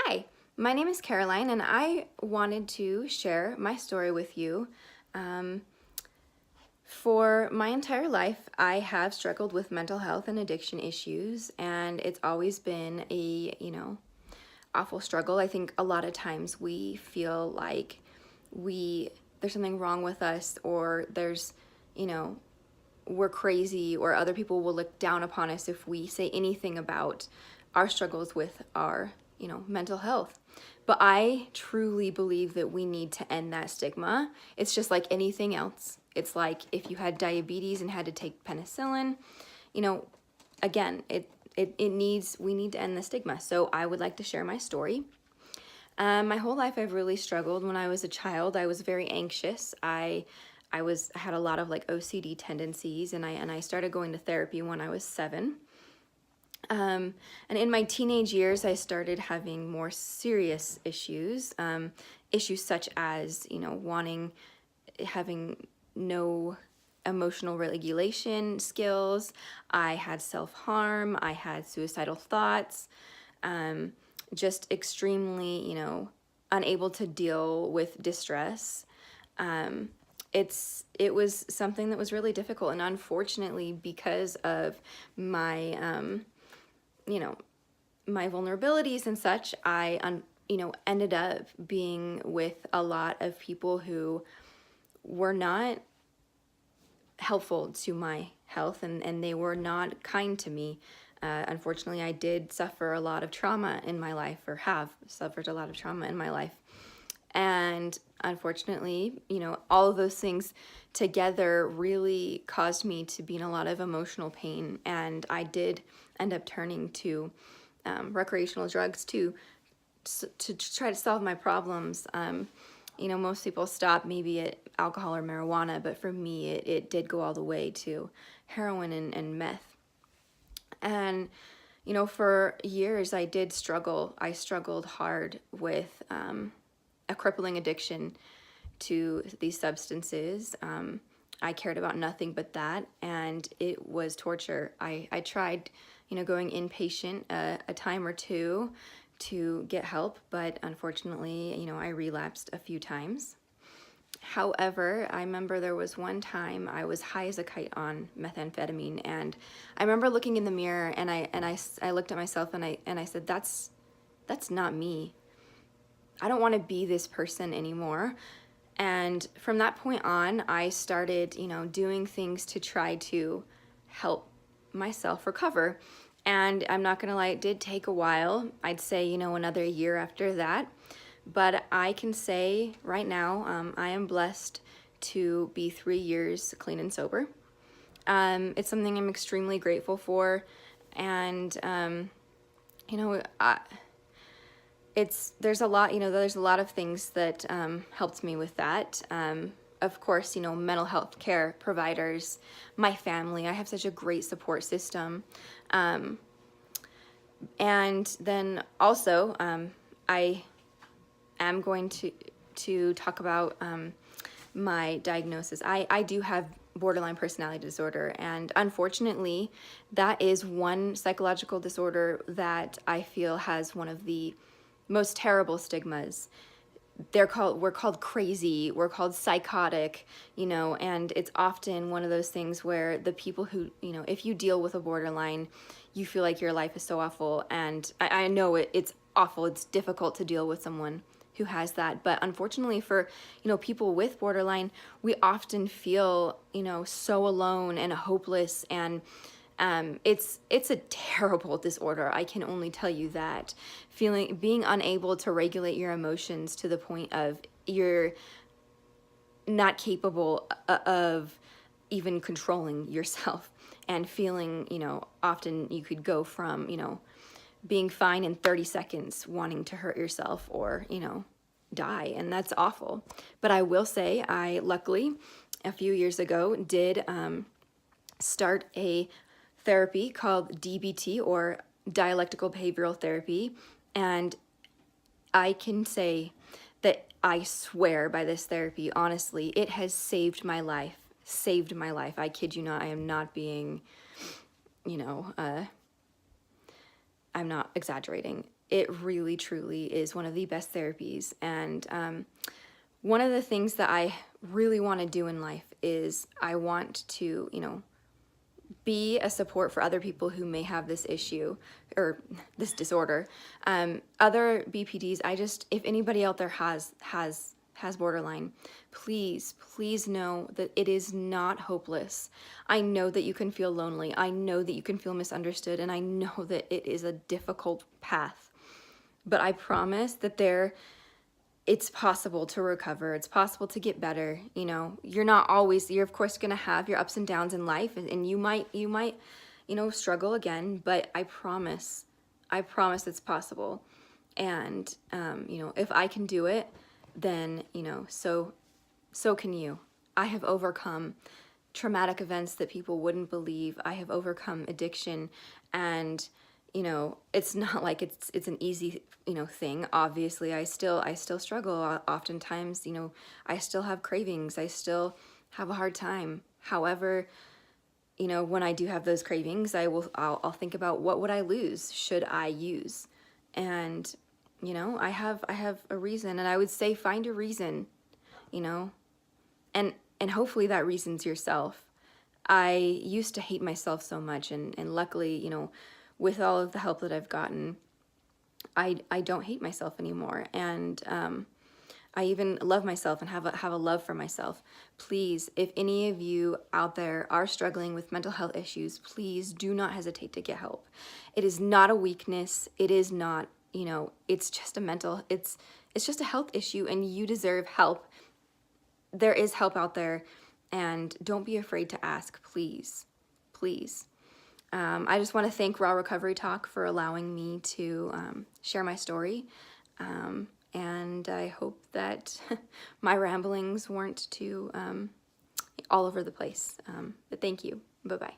Hi, my name is Caroline, and I wanted to share my story with you. Um, for my entire life, I have struggled with mental health and addiction issues, and it's always been a awful struggle. I think a lot of times we feel like there's something wrong with us, or you know, we're crazy, or other people will look down upon us if we say anything about our struggles with our mental health. But I truly believe that we need to end that stigma. It's just like anything else. It's like if you had diabetes and had to take penicillin, you know, again, we need to end the stigma. So I would like to share my story. My whole life I've really struggled. When I was a child, I was very anxious. I had a lot of like OCD tendencies, and I started going to therapy when I was 7. And in my teenage years, I started having more serious issues, issues such as having no emotional regulation skills. I had self-harm. I had suicidal thoughts. Just extremely, unable to deal with distress. It was something that was really difficult, and unfortunately, because of my my vulnerabilities and such, I ended up being with a lot of people who were not helpful to my health, and they were not kind to me. Unfortunately, I did suffer a lot of trauma in my life, or have suffered a lot of trauma in my life. And unfortunately, all of those things together really caused me to be in a lot of emotional pain. And I did end up turning to recreational drugs to try to solve my problems. Most people stop maybe at alcohol or marijuana, but for me, it did go all the way to heroin and meth. And, for years I did struggle. I struggled hard with a crippling addiction to these substances. I cared about nothing but that, and it was torture. I tried, going inpatient a time or two to get help, but unfortunately, I relapsed a few times. However, I remember there was one time I was high as a kite on methamphetamine, and I remember looking in the mirror, and I looked at myself, and I said, that's not me. I don't want to be this person anymore. And from that point on, I started, doing things to try to help myself recover. And I'm not gonna lie, it did take a while. I'd say, another year after that. But I can say right now, I am blessed to be 3 years clean and sober. It's something I'm extremely grateful for. And, you know, I, there's a lot of things that helped me with that. Of course, mental health care providers, my family. I have such a great support system. And then also, I am going to talk about my diagnosis. I do have borderline personality disorder, and unfortunately, that is one psychological disorder that I feel has one of the most terrible stigmas. We're called crazy, we're called psychotic, and it's often one of those things where the people who, if you deal with a borderline, you feel like your life is so awful. And I know it's awful, it's difficult to deal with someone who has that. But unfortunately for, people with borderline, we often feel, so alone and hopeless. And it's a terrible disorder. I can only tell you that. Being unable to regulate your emotions to the point of you're not capable of even controlling yourself, and feeling, often you could go from, being fine in 30 seconds, wanting to hurt yourself or, die. And that's awful. But I will say, I luckily, a few years ago, did start a therapy called DBT, or dialectical behavioral therapy. And I can say that I swear by this therapy, honestly, it has saved my life. Saved my life. I kid you not. I am not being, I'm not exaggerating. it really truly is one of the best therapies. And one of the things that I really want to do in life is I want to, be a support for other people who may have this issue or this disorder. Other BPDs, if anybody out there has borderline, please know that it is not hopeless. I know that you can feel lonely. I know that you can feel misunderstood, and I know that it is a difficult path. But I promise that it's possible to recover. It's possible to get better. You're of course going to have your ups and downs in life, and you might, struggle again, but I promise it's possible. And, if I can do it, then, so can you. I have overcome traumatic events that people wouldn't believe. I have overcome addiction, and it's not like it's an easy, thing. Obviously, I still struggle. Oftentimes, I still have cravings. I still have a hard time. However, when I do have those cravings, I'll think about, what would I lose should I use? And, I have a reason, and I would say find a reason, and hopefully that reason's yourself. I used to hate myself so much, and luckily, with all of the help that I've gotten, I don't hate myself anymore, and I even love myself and have a love for myself. Please, if any of you out there are struggling with mental health issues, please do not hesitate to get help. It is not a weakness. It is not, it's just it's just a health issue, and you deserve help. There is help out there, and don't be afraid to ask, please. I just want to thank Raw Recovery Talk for allowing me to share my story. And I hope that my ramblings weren't too all over the place. But thank you. Bye-bye.